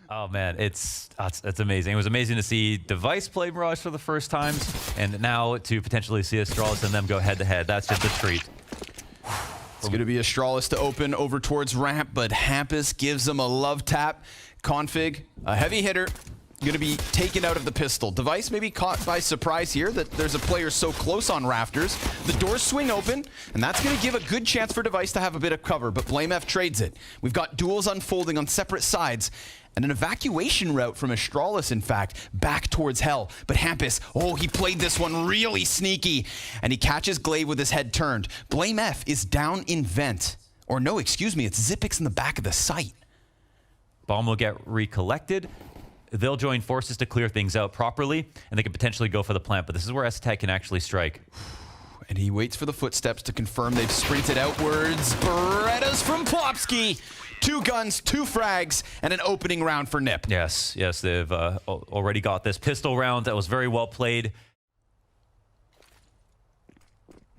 Oh man, it's amazing. It was amazing to see Device play Mirage for the first time, and now to potentially see Astralis and them go head to head. That's just a treat. It's going to be Astralis to open over towards ramp, but Hampus gives him a love tap. Config, a heavy hitter, going to be taken out of the pistol. Device may be caught by surprise here that there's a player so close on rafters. The doors swing open, and that's going to give a good chance for Device to have a bit of cover, but BlameF trades it. We've got duels unfolding on separate sides, and an evacuation route from Astralis, in fact, back towards Hell. But Hampus, oh, he played this one really sneaky, and he catches Glaive with his head turned. BlameF is down in vent. Or no, excuse me, it's Zipix in the back of the site. Bomb will get recollected. They'll join forces to clear things out properly, and they can potentially go for the plant, but this is where Aztec can actually strike. And he waits for the footsteps to confirm they've sprinted outwards. Berettas from Plopsky. 2 guns, 2 frags, and an opening round for Nip. Yes, they've already got this pistol round that was very well played.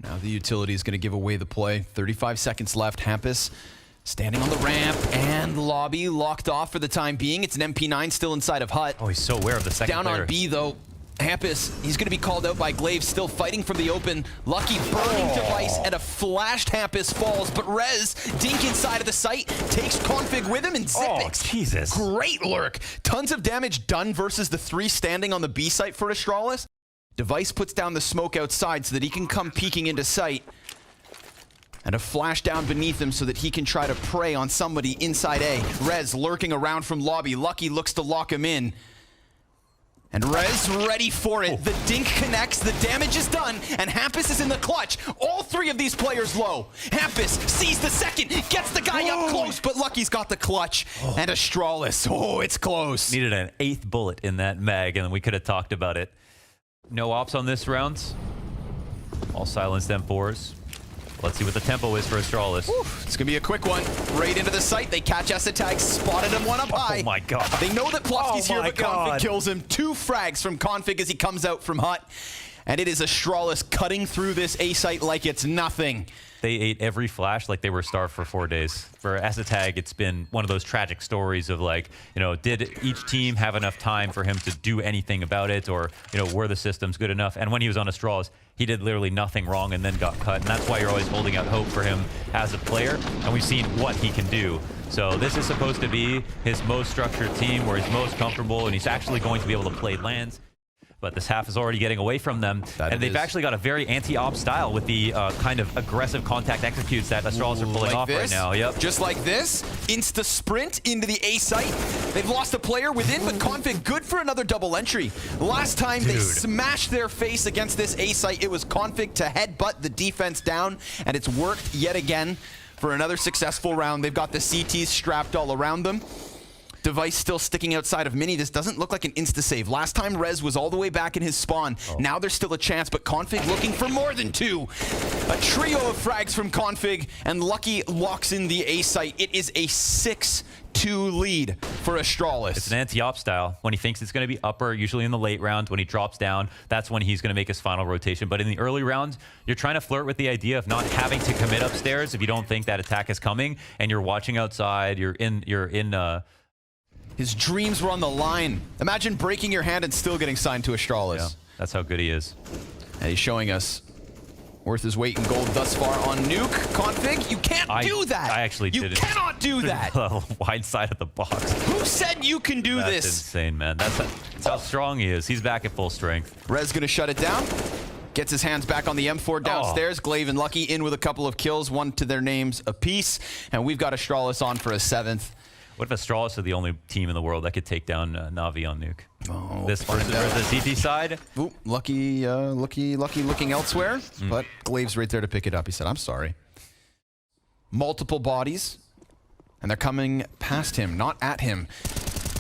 Now the utility is going to give away the play. 35 seconds left. Hampus standing on the ramp, and lobby locked off for the time being. It's an MP9 still inside of Hut. Oh, he's so aware of the second player. Down on B, though. Hampus, he's going to be called out by Glaive, still fighting from the open. Lucky burning Device, and a flashed Hampus falls, but Rez, dink inside of the site, takes Config with him, and Zipix. Oh, Jesus. Great lurk. Tons of damage done versus the 3 standing on the B site for Astralis. Device puts down the smoke outside so that he can come peeking into sight. And a flash down beneath him so that he can try to prey on somebody inside A. Rez lurking around from lobby. Lucky looks to lock him in. And Rez ready for it. The dink connects, the damage is done, and Hampus is in the clutch. All 3 of these players low. Hampus sees the second, gets the guy up close, but Lucky's got the clutch. And Astralis, it's close. Needed an 8th bullet in that mag, and we could have talked about it. No ops on this round. All silenced M4s. Let's see what the tempo is for Astralis. It's going to be a quick one. Right into the site. They catch Tag, spotted him one up high. Oh my god. They know that Plopsky's here, but Config kills him. 2 frags from Config as he comes out from Hut. And it is Astralis cutting through this A site like it's nothing. They ate every flash like they were starved for 4 days. For Tag, it's been one of those tragic stories of like, did each team have enough time for him to do anything about it, or, were the systems good enough? And when he was on Astralis, he did literally nothing wrong and then got cut. And that's why you're always holding out hope for him as a player. And we've seen what he can do. So this is supposed to be his most structured team where he's most comfortable and he's actually going to be able to play lands. But this half is already getting away from them. And they've actually got a very anti-op style with the kind of aggressive contact executes that Astralis are pulling off right now. Yep. Just like this, insta sprint into the A site. They've lost a player within, but Config good for another double entry. Last time they smashed their face against this A site, it was Config to headbutt the defense down, and it's worked yet again for another successful round. They've got the CTs strapped all around them. Device still sticking outside of Mini. This doesn't look like an insta-save. Last time Rez was all the way back in his spawn. Now there's still a chance, but Config looking for more than 2. A trio of frags from Config, and Lucky locks in the A site. It is a 6-2 lead for Astralis. It's an anti-op style. When he thinks it's going to be upper, usually in the late round, when he drops down, that's when he's going to make his final rotation. But in the early round, you're trying to flirt with the idea of not having to commit upstairs if you don't think that attack is coming, and you're watching outside, you're in his dreams were on the line. Imagine breaking your hand and still getting signed to Astralis. Yeah, that's how good he is. And he's showing us worth his weight in gold thus far on Nuke. Config, you can't do that. I actually did it. You cannot do that. Wide side of the box. Who said you can do this? That's insane, man. That's how strong he is. He's back at full strength. Rez gonna shut it down. Gets his hands back on the M4 downstairs. Glaive and Lucky in with a couple of kills, 1 to their names apiece. And we've got Astralis on for a 7th. What if Astralis are the only team in the world that could take down NaVi on Nuke? Oh, this versus the CT side? Ooh, Lucky looking elsewhere, but Glaive's right there to pick it up. He said, I'm sorry. Multiple bodies, and they're coming past him, not at him.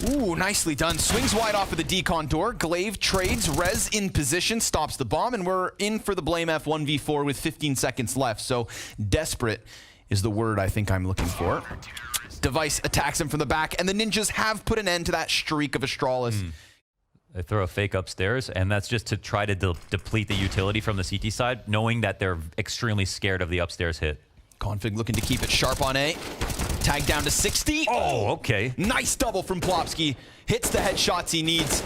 Ooh, nicely done. Swings wide off of the decon door. Glaive trades. Rez in position, stops the bomb, and we're in for the BlameF 1v4 with 15 seconds left. So desperate is the word I think I'm looking for. Device attacks him from the back, and the ninjas have put an end to that streak of Astralis. They throw a fake upstairs, and that's just to try to deplete the utility from the CT side, knowing that they're extremely scared of the upstairs hit. Config looking to keep it sharp on A. Tag down to 60. Oh, okay. Nice double from Plopsky. Hits the headshots he needs.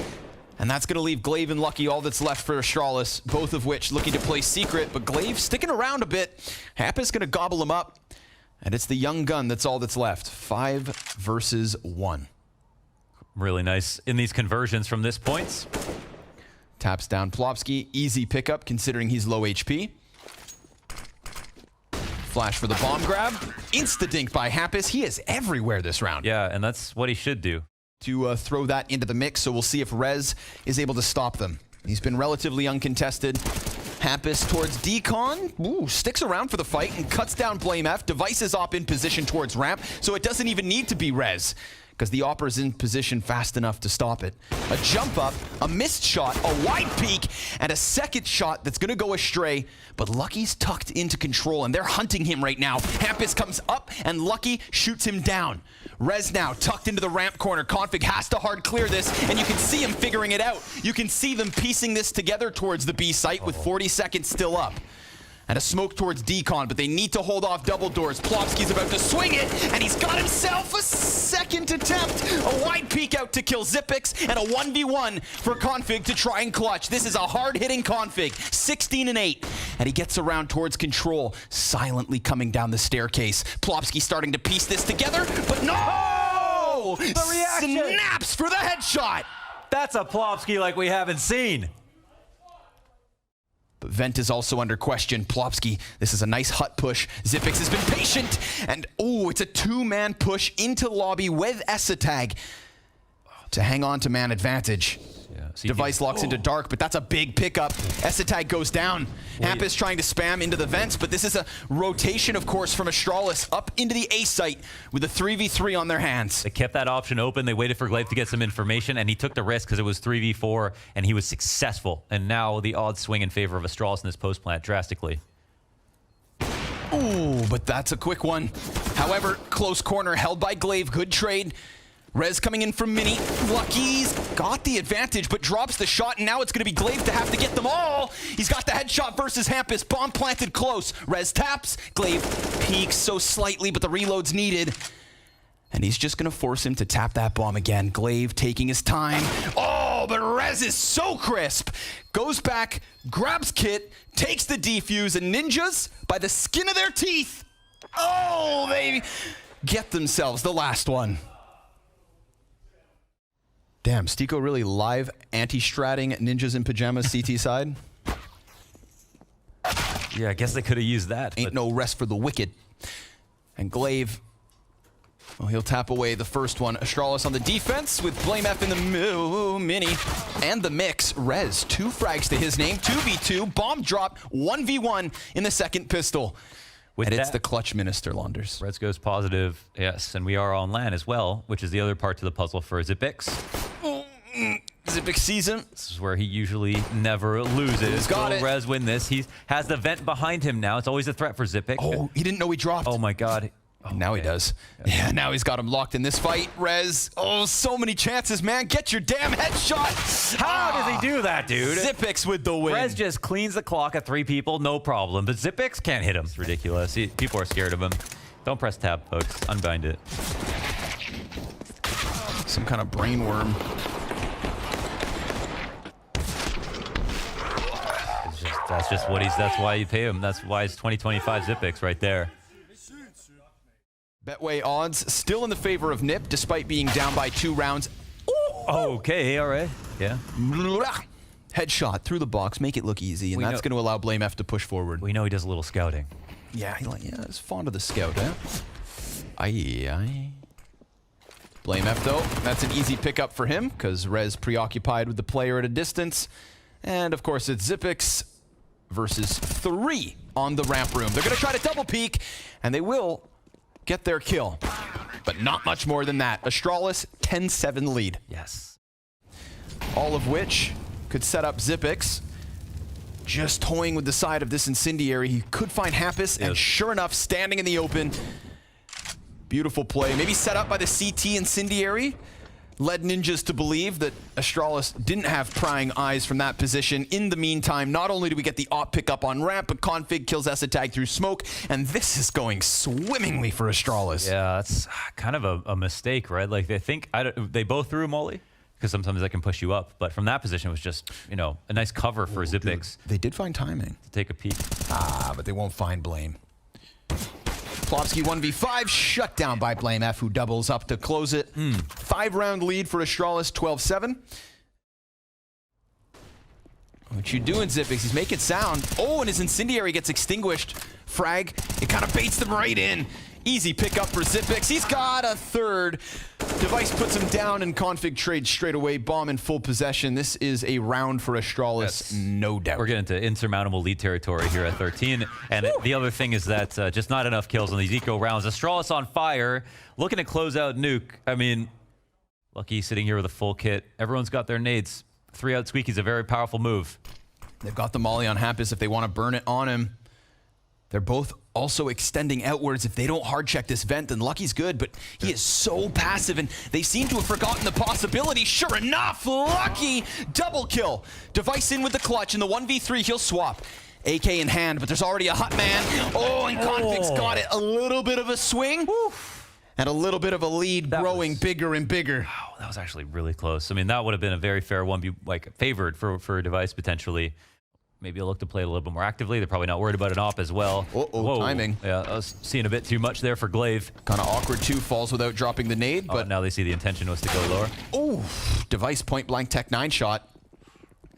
And that's going to leave Glaive and Lucky all that's left for Astralis, both of which looking to play secret, but Glaive sticking around a bit. Happis going to gobble him up, and it's the young gun that's all that's left. 5 versus 1. Really nice in these conversions from this points. Taps down Plopsky. Easy pickup considering he's low HP. Flash for the bomb grab. Insta-dink by Happis. He is everywhere this round. Yeah, and that's what he should do. To throw that into the mix, so we'll see if Rez is able to stop them. He's been relatively uncontested. Happis towards Decon. Ooh, sticks around for the fight and cuts down Blame F. Device is op in position towards ramp, so it doesn't even need to be Rez, because the Opera is in position fast enough to stop it. A jump up, a missed shot, a wide peek, and a second shot that's gonna go astray, but Lucky's tucked into control, and they're hunting him right now. Happis comes up, and Lucky shoots him down. Rez now tucked into the ramp corner. Config has to hard clear this, and you can see him figuring it out. You can see them piecing this together towards the B site with 40 seconds still up. And a smoke towards Decon, but they need to hold off double doors. Plopsky's about to swing it, and he's got himself a second attempt. A wide peek out to kill Zipix, and a 1v1 for Config to try and clutch. This is a hard-hitting Config, 16-8. And he gets around towards control, silently coming down the staircase. Plopsky starting to piece this together, but no! The reaction! Snaps for the headshot! That's a Plopsky like we haven't seen. But Vent is also under question. Plopsky, this is a nice hut push. Zipix has been patient, and oh, it's a 2-man push into lobby with Esatag to hang on to man advantage. Yeah, Device locks into dark, but that's a big pickup. Esatag goes down. Happis trying to spam into the vents, but this is a rotation, of course, from Astralis up into the A site with a 3v3 on their hands. They kept that option open. They waited for Glaive to get some information, and he took the risk because it was 3v4, and he was successful. And now the odds swing in favor of Astralis in this post plant drastically. Ooh, but that's a quick one. However, close corner held by Glaive. Good trade. Rez coming in from Mini. Lucky's got the advantage, but drops the shot, and now it's going to be Glaive to have to get them all. He's got the headshot versus Hampus. Bomb planted close. Rez taps. Glaive peeks so slightly, but the reload's needed. And he's just going to force him to tap that bomb again. Glaive taking his time. Oh, but Rez is so crisp. Goes back, grabs Kit, takes the defuse, and Ninjas, by the skin of their teeth, oh, they get themselves the last one. Damn, Stiko really live anti-stratting Ninjas in Pajamas CT side? Yeah, I guess they could have used that. Ain't no rest for the wicked. And Glaive, well, he'll tap away the first one. Astralis on the defense with Blame F in the mini. And the mix. Rez, 2 frags to his name. 2v2, bomb drop, 1v1 in the second pistol. And it's the clutch minister, Launders. Rez goes positive, yes, and we are on LAN as well, which is the other part to the puzzle for Zipix. Zipix sees him. This is where he usually never loses. He's got it. Rez win this. He has the vent behind him now. It's always a threat for Zipix. Oh, he didn't know he dropped. Oh my God. Oh, now he does. Yeah, now he's got him locked in this fight. Rez, oh, so many chances, man. Get your damn headshot. How does he do that, dude? Zipix with the win. Rez just cleans the clock at 3 people, no problem. But Zipix can't hit him. It's ridiculous. People are scared of him. Don't press tab, folks. Unbind it. Some kind of brain worm. That's just what he's, that's why you pay him. That's why it's 2025 Zipix right there. Betway odds still in the favor of Nip, despite being down by 2 rounds. Ooh. Okay, all right. Yeah. Headshot through the box, make it look easy, and that's going to allow Blame F to push forward. We know he does a little scouting. Yeah, he's fond of the scout, eh? Aye. Blame F, though. That's an easy pickup for him, because Rez preoccupied with the player at a distance. And, of course, it's Zipix versus 3 on the ramp room. They're going to try to double peek, and they will get their kill. But not much more than that. Astralis, 10-7 lead. Yes. All of which could set up Zipix. Just toying with the side of this incendiary. He could find Hampus, and sure enough, standing in the open. Beautiful play. Maybe set up by the CT incendiary. led Ninjas to believe that Astralis didn't have prying eyes from that position. In the meantime, not only do we get the op pickup on ramp, but Config kills Esatag through smoke, and this is going swimmingly for Astralis. Yeah, that's kind of a mistake, right? Like, they think, they both threw a molly, because sometimes that can push you up. But from that position, it was just, you know, a nice cover for Zypix. They did find timing To take a peek. but they won't find Blame. Plopsky 1v5, shut down by Blame F, who doubles up to close it. 5-round lead for Astralis, 12-7. What you doing, Zypix? He's making sound. Oh, and his incendiary gets extinguished. Frag, it kind of baits them right in. Easy pickup for Zypix. He's got a third. Device puts him down, and Config trades straight away. Bomb in full possession. This is a round for Astralis, no doubt. We're getting into insurmountable lead territory here at 13. And the other thing is that just not enough kills on these eco rounds. Astralis on fire, looking to close out Nuke. I mean, Lucky sitting here with a full kit. Everyone's got their nades. 3-out Squeaky's a very powerful move. They've got the molly on Hampus if they want to burn it on him. They're both also extending outwards. If they don't hard check this vent, then Lucky's good, but he is so passive, and they seem to have forgotten the possibility. Sure enough, Lucky double kill. Device in with the clutch, and the 1v3 he'll swap. AK in hand, but there's already a hot man. Oh, and Config's got it. A little bit of a swing. And a little bit of a lead growing bigger and bigger. Wow, that was actually really close. I mean, that would have been a very fair 1v, like, favored for a Device potentially. Maybe they'll look to play it a little bit more actively. They're probably not worried about an op as well. Whoa, timing. Yeah, I was seeing a bit too much there for Glaive. Kind of awkward too, falls without dropping the nade, but now they see the intention was to go lower. Oh, Device point blank Tech 9 shot.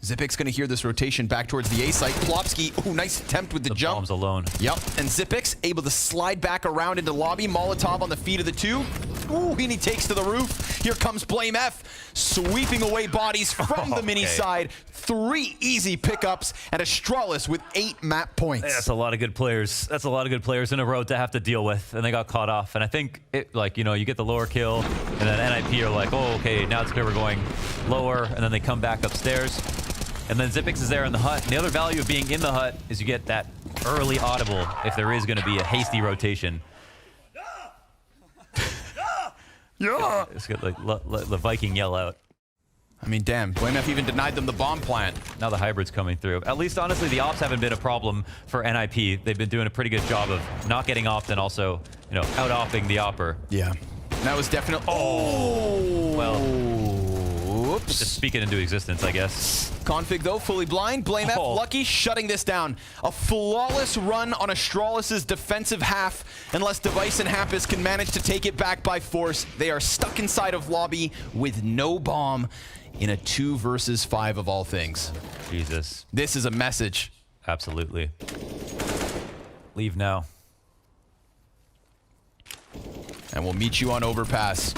Zypix gonna hear this rotation back towards the A site. Plopsky, oh, nice attempt with the jump. Bombs alone. Yep, and Zypix able to slide back around into lobby. Molotov on the feet of the two. Ooh, and he takes to the roof. Here comes Blame F, sweeping away bodies from the mini side. 3 easy pickups, and Astralis with 8 map points. That's a lot of good players. That's a lot of good players in a row to have to deal with, and they got caught off. And I think, like, you know, you get the lower kill, and then NIP are like, oh, okay, now it's clear we're going lower, and then they come back upstairs. And then Zypix is there in the hut. And the other value of being in the hut is you get that early audible if there is going to be a hasty rotation. Yeah. It's got like the Viking yell out. I mean, damn, Blame F even denied them the bomb plant. Now the hybrid's coming through. At least, honestly, the ops haven't been a problem for NIP. They've been doing a pretty good job of not getting opped and also, you know, out-opping the opper. Yeah. That was definitely... Oh! Well, whoops. Just speak it into existence, I guess. Config, though, fully blind. Blame F, Lucky shutting this down. A flawless run on Astralis' defensive half. Unless Device and Hampus can manage to take it back by force, they are stuck inside of lobby with no bomb in a 2 versus 5 of all things. Jesus. This is a message. Absolutely. Leave now. And we'll meet you on overpass.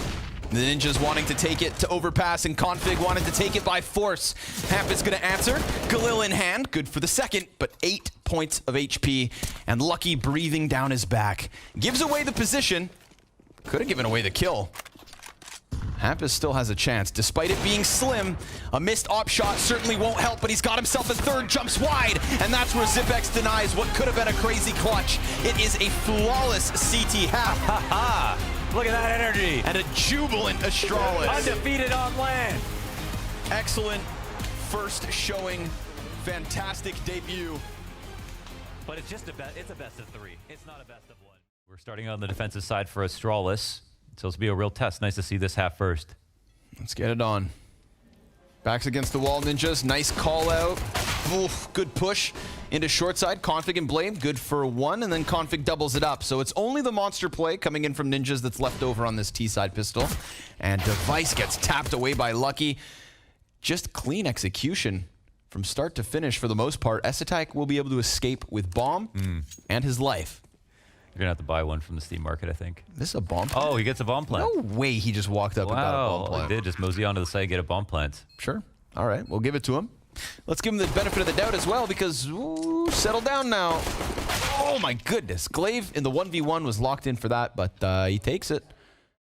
The Ninjas wanting to take it to overpass, and Config wanted to take it by force. Hampus gonna answer. Galil in hand, good for the second, but 8 points of HP. And Lucky breathing down his back. Gives away the position. Could have given away the kill. Hampus still has a chance, despite it being slim. A missed op shot certainly won't help, but he's got himself a third, jumps wide, and that's where Zypix denies what could have been a crazy clutch. It is a flawless CT half. Ha ha! Look at that energy! And a jubilant Astralis. Undefeated on land! Excellent first showing. Fantastic debut. But it's just it's a best of 3. It's not a best of 1. We're starting on the defensive side for Astralis. So it's be a real test. Nice to see this half first. Let's get it on. Backs against the wall, Ninjas. Nice call out. Oof, good push into short side. Config and Blame, good for 1, and then Config doubles it up. So it's only the monster play coming in from Ninjas that's left over on this T-side pistol. And Device gets tapped away by Lucky. Just clean execution from start to finish for the most part. Esatag will be able to escape with bomb and his life. You're going to have to buy one from the Steam market, I think. This is a bomb plant? Oh, he gets a bomb plant. No way he just walked up and got a bomb plant. He did just mosey onto the site and get a bomb plant. Sure. All right, we'll give it to him. Let's give him the benefit of the doubt as well, because, ooh, settle down now. Oh my goodness. Glaive in the 1v1 was locked in for that, but he takes it.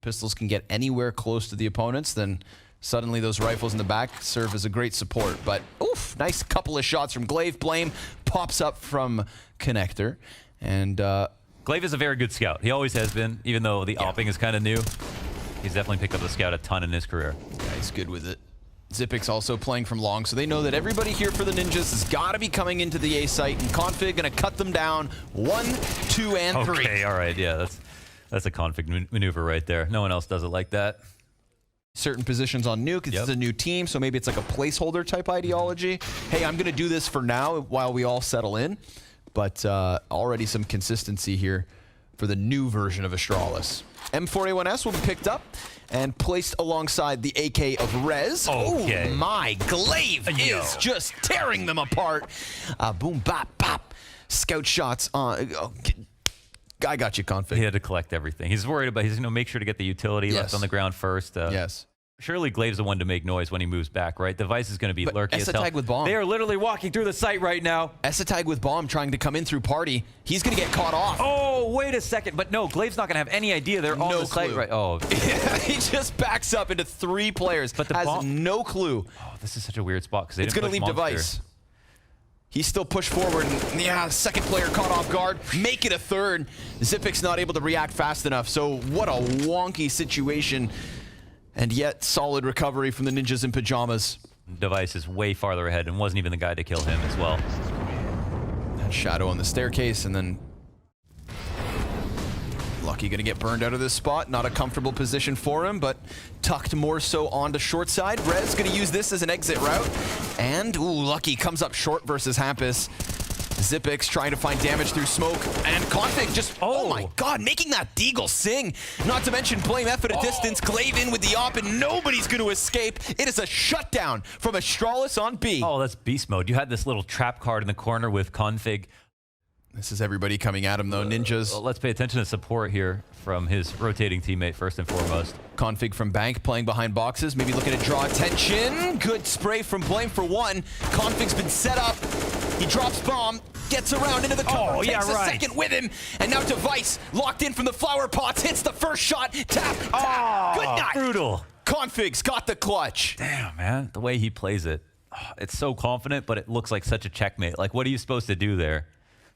Pistols can get anywhere close to the opponents, then suddenly those rifles in the back serve as a great support. But, oof, nice couple of shots from Glaive. Blame pops up from Connector, and... Glaive is a very good scout. He always has been, even though the opping is kind of new. He's definitely picked up the scout a ton in his career. Yeah, he's good with it. Zipix also playing from long, so they know that everybody here for the Ninjas has got to be coming into the A site, and Config gonna cut them down 1, 2, and 3. Okay, all right, yeah, that's a Config maneuver right there. No one else does it like that. Certain positions on Nuke, this is a new team, so maybe it's like a placeholder type ideology. Hey, I'm gonna do this for now while we all settle in, but already some consistency here for the new version of Astralis. M4A1S will be picked up and placed alongside the AK of Rez. Okay. Oh my, Glaive is just tearing them apart. Boom, bop, bop. Scout shots on. I got you, Config. He had to collect everything. He's worried about, he's going to make sure to get the utility left on the ground first. Yes. Surely Glaive's the one to make noise when he moves back, right? Device is going to be lurking. Esatag with bomb. They are literally walking through the site right now. Esatag with bomb trying to come in through party. He's going to get caught off. Oh, wait a second. But no, Glaive's not going to have any idea they're on the site right. Oh. He just backs up into 3 players, but has no clue. Oh, this is such a weird spot because it's going to leave Device. He's still pushed forward, and yeah, second player caught off guard. Make it a third. Zipix not able to react fast enough, so what a wonky situation. And yet, solid recovery from the Ninjas in pajamas. Device is way farther ahead and wasn't even the guy to kill him as well. That shadow on the staircase, and then Lucky gonna get burned out of this spot. Not a comfortable position for him, but tucked more so onto short side. Rez gonna use this as an exit route. And, ooh, Lucky comes up short versus Hampus. Zipix trying to find damage through smoke, and Config just, oh my god, making that Deagle sing. Not to mention Blame F at a distance, Glaive in with the op, and nobody's going to escape. It is a shutdown from Astralis on B. Oh, that's beast mode. You had this little trap card in the corner with Config. This is everybody coming at him though, Ninjas. Well, let's pay attention to support here from his rotating teammate first and foremost. Config from Bank playing behind boxes, maybe looking to draw attention. Good spray from Blame for 1. Config's been set up. He drops bomb, gets around into the cover, takes a second with him, and now Device locked in from the flower pots, hits the first shot, tap, good night. Brutal. Config's got the clutch. Damn, man, the way he plays it, it's so confident, but it looks like such a checkmate. Like, what are you supposed to do there?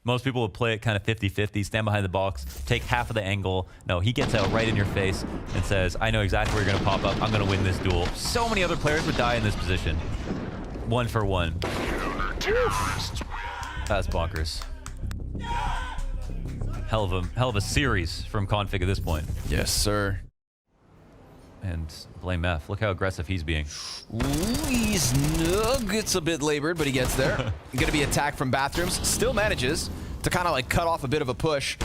Most people would play it kind of 50-50, stand behind the box, take half of the angle. No, he gets out right in your face and says, I know exactly where you're going to pop up. I'm going to win this duel. So many other players would die in this position. 1 for 1. That's bonkers. Hell of a series from Config at this point. Yes, sir. And Blame F. Look how aggressive he's being. Ooh, he's gets a bit labored, but he gets there. Going to be attacked from bathrooms. Still manages to kind of like cut off a bit of a push.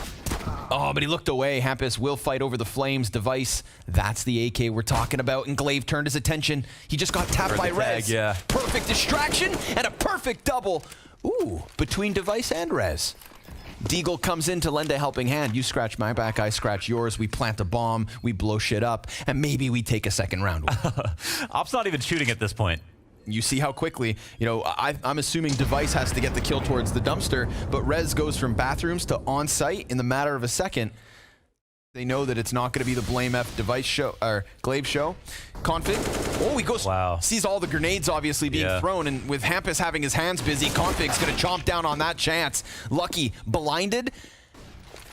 Oh, but he looked away. Hampus will fight over the flames. Device, that's the AK we're talking about. And Glaive turned his attention. He just got tapped by Rez. Yeah. Perfect distraction and a perfect double. Ooh, between Device and Rez. Deagle comes in to lend a helping hand. You scratch my back, I scratch yours. We plant a bomb, we blow shit up, and maybe we take a second round. Op's not even shooting at this point. You see how quickly, you know, I'm assuming Device has to get the kill towards the dumpster, but Rez goes from bathrooms to on-site in the matter of a second. They know that it's not going to be the Blame F Device show, or Glaive show. Config, oh, he goes, sees all the grenades obviously being thrown, and with Hampus having his hands busy, Config's going to chomp down on that chance. Lucky, blinded,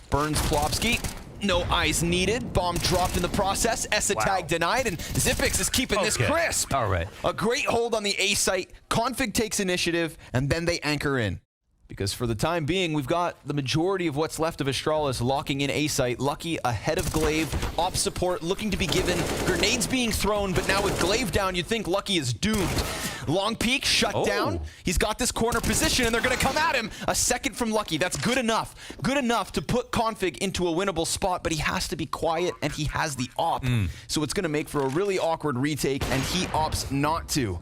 burns Plopsky. No eyes needed. Bomb dropped in the process. Esatag denied, and Zipix is keeping this crisp. All right. A great hold on the A site. Config takes initiative, and then they anchor in. Because for the time being, we've got the majority of what's left of Astralis locking in A site. Lucky ahead of Glaive. Op support looking to be given. Grenades being thrown, but now with Glaive down, you'd think Lucky is doomed. Long peek, shut down. He's got this corner position, and they're going to come at him. A second from Lucky. That's good enough. Good enough to put Config into a winnable spot, but he has to be quiet, and he has the op. So it's going to make for a really awkward retake, and he opts not to.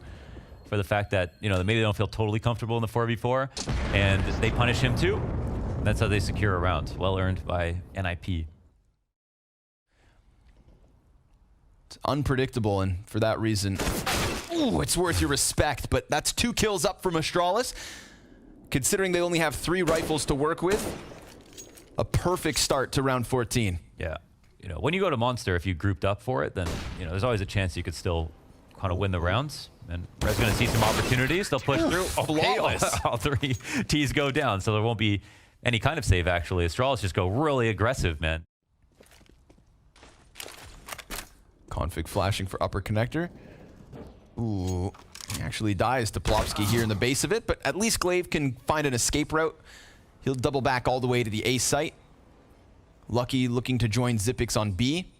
For the fact that, you know, maybe they don't feel totally comfortable in the 4v4, and they punish him too. That's how they secure a round. Well earned by NIP. It's unpredictable, and for that reason, ooh, it's worth your respect. But that's 2 kills up from Astralis. Considering they only have 3 rifles to work with, a perfect start to round 14. Yeah. You know, when you go to Monster, if you grouped up for it, then, you know, there's always a chance you could still kind of win the rounds. And Red's going to see some opportunities. They'll push through. Flawless. All 3 T's go down, so there won't be any kind of save, actually. Astralis just go really aggressive, man. Config flashing for upper connector. Ooh, he actually dies to Plopsky here in the base of it, but at least Glaive can find an escape route. He'll double back all the way to the A site. Lucky looking to join Zypix on B.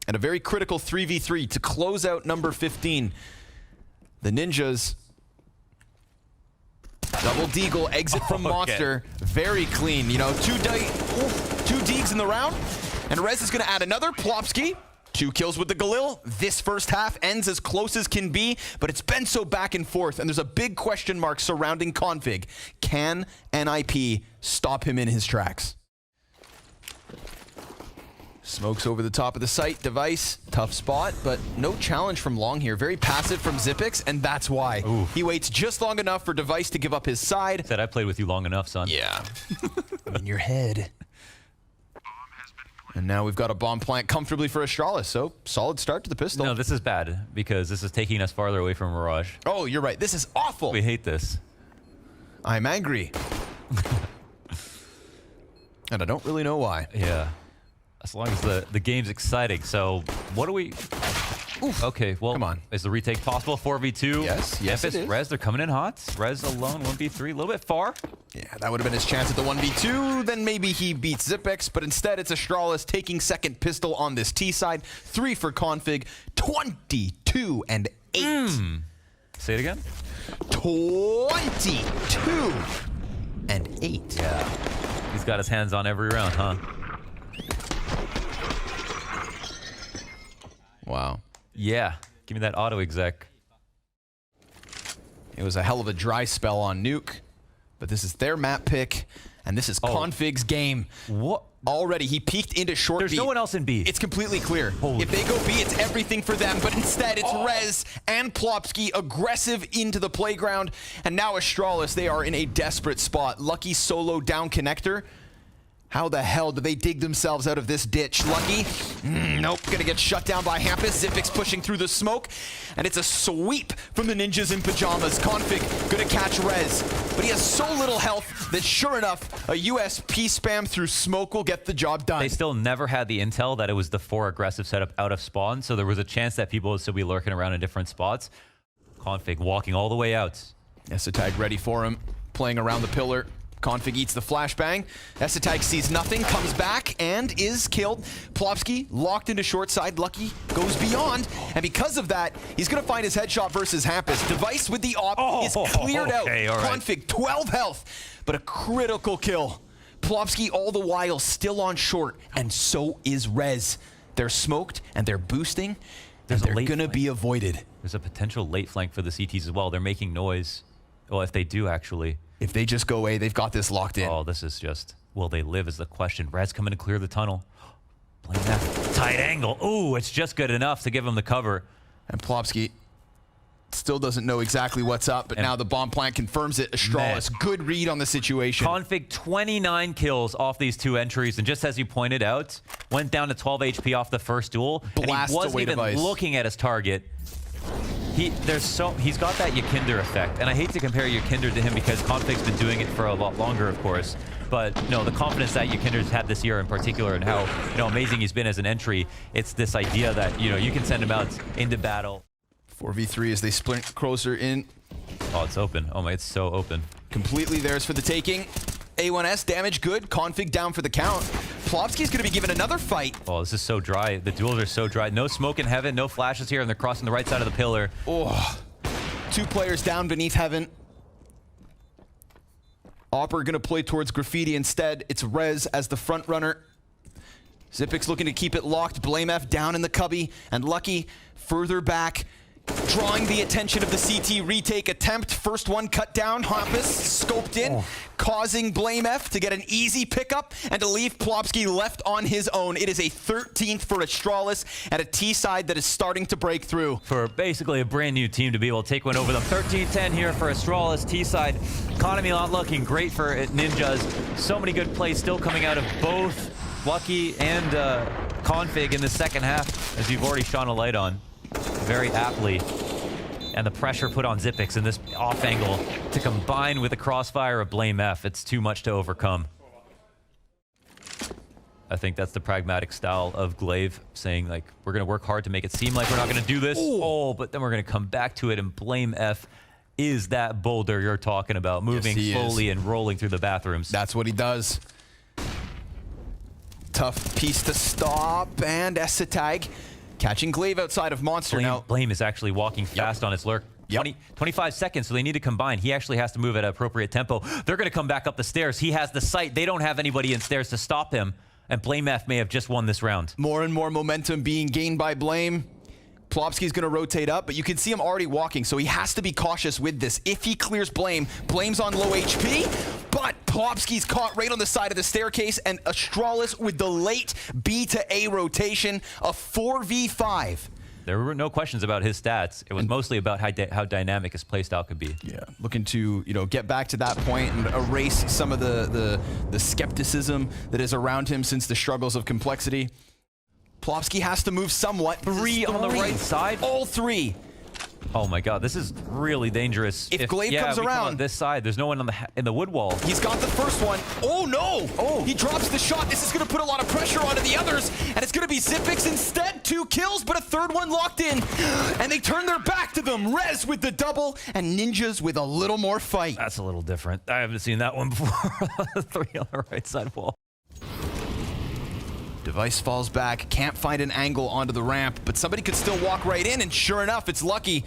And a very critical 3v3 to close out number 15. The Ninjas. Double deagle, exit from Monster. Very clean. You know, two deags in the round. And Rez is going to add another. Plopsky, 2 kills with the Galil. This first half ends as close as can be, but it's been so back and forth, and there's a big question mark surrounding Config. Can NIP stop him in his tracks? Smokes over the top of the site. Device, tough spot, but no challenge from Long here. Very passive from Zypix, and that's why. Ooh. He waits just long enough for Device to give up his side. Said I played with you long enough, son. Yeah. In your head. And now we've got a bomb plant comfortably for Astralis, so solid start to the pistol. No, this is bad because this is taking us farther away from Mirage. Oh, you're right. This is awful. We hate this. I'm angry. And I don't really know why. Yeah. As long as the game's exciting. So what do we... Oof. Okay, well, come on. Is the retake possible? 4v2? Yes, it is. Rez, they're coming in hot. Rez alone, 1v3, a little bit far. Yeah, that would have been his chance at the 1v2. Then maybe he beats Zypix, but instead it's Astralis taking second pistol on this T side. 3 for Config, 22 and 8. Say it again? 22 and 8. Yeah. He's got his hands on every round, huh? Wow. Yeah. Give me that auto exec. It was a hell of a dry spell on Nuke, but this is their map pick, and this is Config's game. What? Already, he peeked into short B. There's no one else in B. It's completely clear. If they go B, it's everything for them, but instead it's Rez and Plopsky aggressive into the playground, and now Astralis, they are in a desperate spot. Lucky solo down connector. How the hell do they dig themselves out of this ditch? Lucky? Nope, gonna get shut down by Hampus. Zypix pushing through the smoke, and it's a sweep from the Ninjas in pajamas. Config gonna catch Rez, but he has so little health that sure enough, a USP spam through smoke will get the job done. They still never had the intel that it was the 4 aggressive setup out of spawn, so there was a chance that people would still be lurking around in different spots. Config walking all the way out. Esatag ready for him, playing around the pillar. Config eats the flashbang. Esatag sees nothing, comes back, and is killed. Plopsky locked into short side. Lucky goes beyond, and because of that, he's going to find his headshot versus Hampus. Device with the op is cleared out. Okay, all right. Config 12 health, but a critical kill. Plopsky all the while still on short, and so is Rez. They're smoked, and they're boosting, and they're going to be avoided. There's a potential late flank for the CTs as well. They're making noise. Well, if they do, actually. If they just go away, they've got this locked in. Oh, this is just, will they live is the question. Rez coming to clear the tunnel. Blame that tight angle. Ooh, it's just good enough to give him the cover. And Plopsky still doesn't know exactly what's up, but now the bomb plant confirms it. Astralis, good read on the situation. Config 29 kills off these 2 entries, and just as you pointed out, went down to 12 HP off the first duel, Blast and he wasn't away even Device. looking at his target. He's got that Yakinder effect, and I hate to compare Yakinder to him because Config's been doing it for a lot longer, of course. But no, the confidence that Yakinder's had this year in particular, and how amazing he's been as an entry. It's this idea that you can send him out into battle. 4v3 as they sprint closer in. Oh, it's open. Oh my, it's so open. Completely theirs for the taking. A1S damage good. Config down for the count. Plopsky's going to be given another fight. Oh, this is so dry. The duels are so dry. No smoke in heaven, no flashes here, and they're crossing the right side of the pillar. Oh, 2 players down beneath heaven. Opper going to play towards Graffiti instead. It's Rez as the front runner. Zypix looking to keep it locked. Blame F down in the cubby, and Lucky further back, drawing the attention of the CT retake attempt. First one cut down. Hampus scoped in, causing Blame F to get an easy pickup and to leave Plopsky left on his own. It is a 13th for Astralis at a T side that is starting to break through. For basically a brand new team to be able to take one over them. 13-10 here for Astralis. T side economy not looking great for Ninjas. So many good plays still coming out of both Lucky and Config in the second half, as you've already shone a light on very aptly. And the pressure put on Zypix in this off angle to combine with the crossfire of Blame F, it's too much to overcome. I think that's the pragmatic style of Glaive, saying, like, we're going to work hard to make it seem like we're not going to do this. Oh, but then we're going to come back to it and blame F is that boulder you're talking about, moving slowly and rolling through the bathrooms. That's what he does. Tough piece to stop, and Essetag catching Glaive outside of Monster now. Blame is actually walking fast on its lurk. 25 seconds, so they need to combine. He actually has to move at an appropriate tempo. They're going to come back up the stairs. He has the sight. They don't have anybody in stairs to stop him, and Blame F may have just won this round. More and more momentum being gained by Blame. Plopsky's going to rotate up, but you can see him already walking, so he has to be cautious with this. If he clears Blame, Blame's on low HP, but Plopsky's caught right on the side of the staircase, and Astralis with the late B to A rotation, a 4v5. There were no questions about his stats. It was mostly about how dynamic his playstyle could be. Yeah, looking to, you know, get back to that point and erase some of the skepticism that is around him since the struggles of complexity. Plopsky has to move somewhat. Three on the right side? All three. Oh my god, this is really dangerous. If Glaive comes around on this side, there's no one on in the wood wall. He's got the first one. Oh no! Oh, he drops the shot. This is going to put a lot of pressure onto the others, and it's going to be Zipix instead. 2 kills, but a third one locked in, and they turn their back to them. Rez with the double, and Ninjas with a little more fight. That's a little different. I haven't seen that one before. 3 on the right side wall. Device falls back, can't find an angle onto the ramp, but somebody could still walk right in, and sure enough, it's Lucky.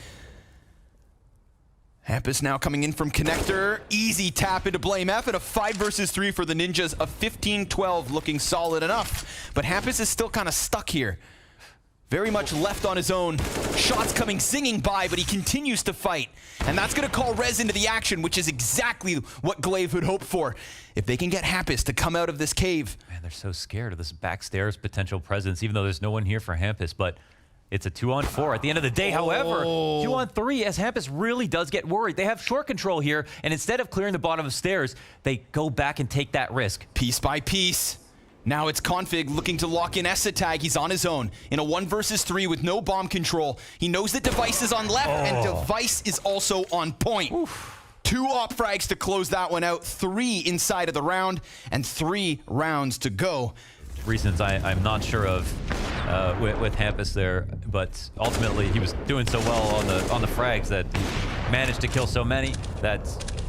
Hampus now coming in from connector. Easy tap into Blame F, and a 5 versus 3 for the Ninjas. A 15-12 looking solid enough. But Hampus is still kind of stuck here. Very much left on his own. Shots coming singing by, but he continues to fight. And that's going to call Rez into the action, which is exactly what Glaive would hope for. If they can get Hampus to come out of this cave. Man, they're so scared of this backstairs potential presence, even though there's no one here for Hampus. But it's a 2-on-4 at the end of the day. However, 2-on-3, as Hampus really does get worried. They have short control here, and instead of clearing the bottom of stairs, they go back and take that risk. Piece by piece. Now it's Config looking to lock in Essetag. He's on his own in a 1 versus 3 with no bomb control. He knows that Device is on left, and Device is also on point. 2 op frags to close that one out. 3 inside of the round, and 3 rounds to go. Reasons I'm not sure of with Hampus there, but ultimately he was doing so well on the frags that he managed to kill so many that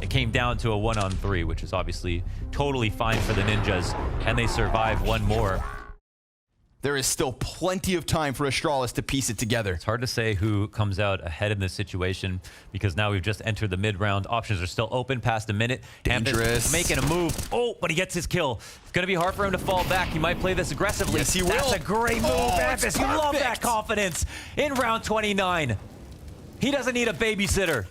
it came down to a 1-on-3, which is obviously totally fine for the Ninjas, and they survive one more. There is still plenty of time for Astralis to piece it together. It's hard to say who comes out ahead in this situation because now we've just entered the mid-round. Options are still open past a minute. Dangerous. Hampus making a move. Oh, but he gets his kill. It's going to be hard for him to fall back. He might play this aggressively. Yes, he will. That's a great move, Hampus. You love that confidence in round 29. He doesn't need a babysitter.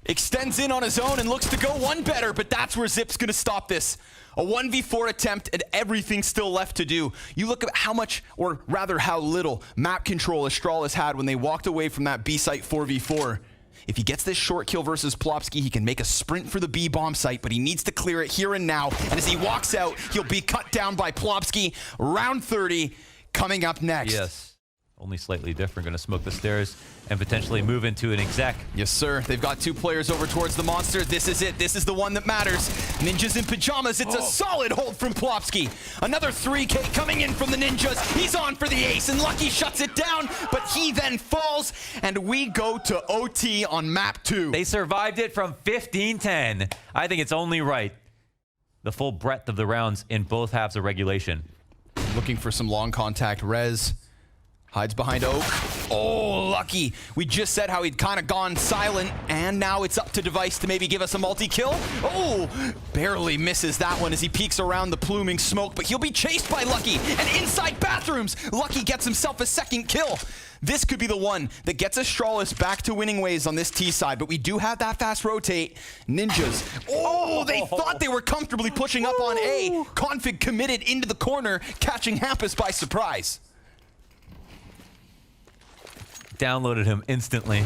Extends in on his own and looks to go one better, but that's where Zip's going to stop this. A 1v4 attempt and everything still left to do. You look at how much, or rather how little, map control Astralis had when they walked away from that B site 4v4. If he gets this short kill versus Plopsky, he can make a sprint for the B bomb site, but he needs to clear it here and now. And as he walks out, he'll be cut down by Plopsky. Round 30 coming up next. Yes. Only slightly different. Going to smoke the stairs and potentially move into an exec. Yes, sir. They've got 2 players over towards the monster. This is it. This is the one that matters. Ninjas in pajamas. It's a solid hold from Plopsky. Another 3K coming in from the Ninjas. He's on for the ace, and Lucky shuts it down, but he then falls, and we go to OT on map 2. They survived it from 15-10. I think it's only right. The full breadth of the rounds in both halves of regulation. Looking for some long contact. Rez hides behind Oak. Oh, Lucky. We just said how he'd kind of gone silent, and now it's up to Device to maybe give us a multi-kill. Oh, barely misses that one as he peeks around the pluming smoke, but he'll be chased by Lucky, and inside bathrooms, Lucky gets himself a second kill. This could be the one that gets Astralis back to winning ways on this T side, but we do have that fast rotate. Ninjas. Oh, they thought they were comfortably pushing up on A. Config committed into the corner, catching Hampus by surprise. Downloaded him instantly.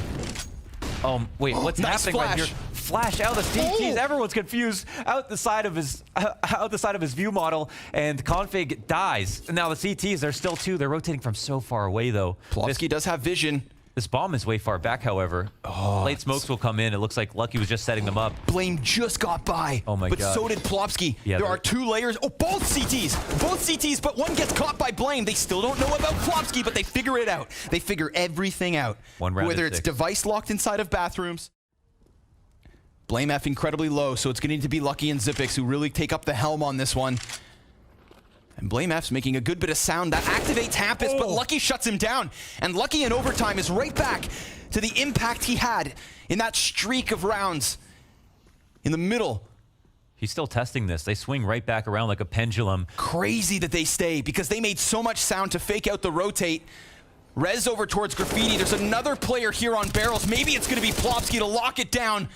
Wait, what's nice happening right here? Flash out the CTs. Everyone's confused. Out the side of his view model, and Config dies. Now the CTs, there's still 2. They're rotating from so far away though. Plopsky does have vision. This bomb is way far back, however. Late smokes will come in. It looks like Lucky was just setting them up. Blame just got by. Oh my but God. so did Plopsky. Yeah, there are 2 layers. Oh, both CTs. Both CTs, but one gets caught by Blame. They still don't know about Plopsky, but they figure it out. They figure everything out. One round Whether at it's 6. device locked inside of bathrooms. Blame F incredibly low, so it's going to need to be Lucky and Zipix who really take up the helm on this one. And Blame F's making a good bit of sound. That activates Hampus, but Lucky shuts him down. And Lucky in overtime is right back to the impact he had in that streak of rounds in the middle. He's still testing this. They swing right back around like a pendulum. Crazy that they stay because they made so much sound to fake out the rotate. Rez over towards Graffiti. There's another player here on barrels. Maybe it's going to be Plopsky to lock it down.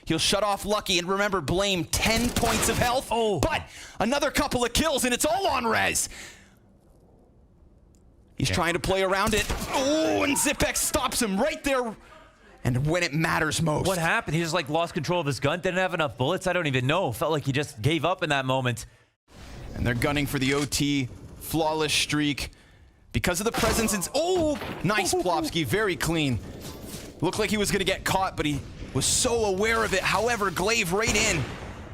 He'll shut off Lucky, and remember, Blame 10 points of health, but another couple of kills, and it's all on Rez. He's trying to play around it. Oh, and Zipex stops him right there, and when it matters most. What happened? He just like lost control of his gun, didn't have enough bullets. I don't even know. Felt like he just gave up in that moment. And they're gunning for the OT, flawless streak. Because of the presence, nice Plopsky, very clean. Looked like he was gonna get caught, but he was so aware of it. However, Glaive right in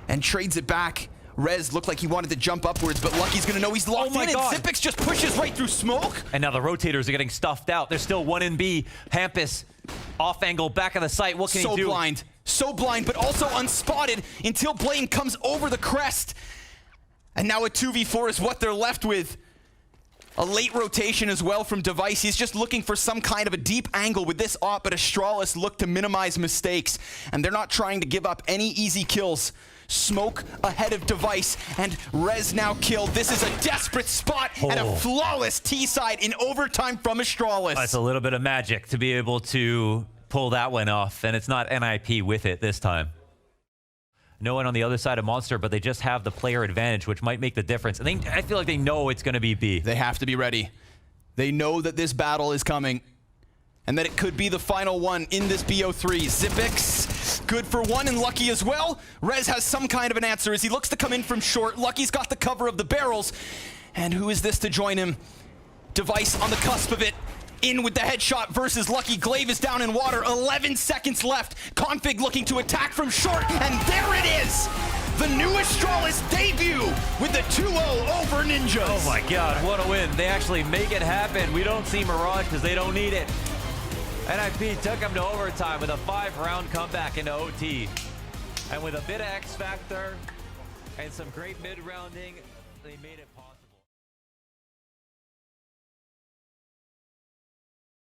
and trades it back. Rez looked like he wanted to jump upwards, but Lucky's gonna know he's locked in, and Zipix just pushes right through smoke. And now the rotators are getting stuffed out. There's still 1 in B. Hampus, off angle, back of the site. What can he do? So blind, but also unspotted until Blame comes over the crest. And now a 2v4 is what they're left with. A late rotation as well from Device. He's just looking for some kind of a deep angle with this op, but Astralis look to minimize mistakes. And they're not trying to give up any easy kills. Smoke ahead of Device, and Rez now killed. This is a desperate spot and a flawless T-side in overtime from Astralis. That's a little bit of magic to be able to pull that one off, and it's not NIP with it this time. No one on the other side of Monster, but they just have the player advantage, which might make the difference. And I feel like they know it's going to be B. They have to be ready. They know that this battle is coming and that it could be the final one in this BO3. Zipix, good for 1, and Lucky as well. Rez has some kind of an answer as he looks to come in from short. Lucky's got the cover of the barrels. And who is this to join him? Device on the cusp of it. In with the headshot versus Lucky. Glaive is down in water. 11 seconds left. Config looking to attack from short, and there it is! The new Astralis debut with the 2-0 over Ninjas. Oh my God, what a win. They actually make it happen. We don't see Mirage because they don't need it. NIP took them to overtime with a 5-round comeback into OT. And with a bit of X factor and some great mid-rounding, they made it possible.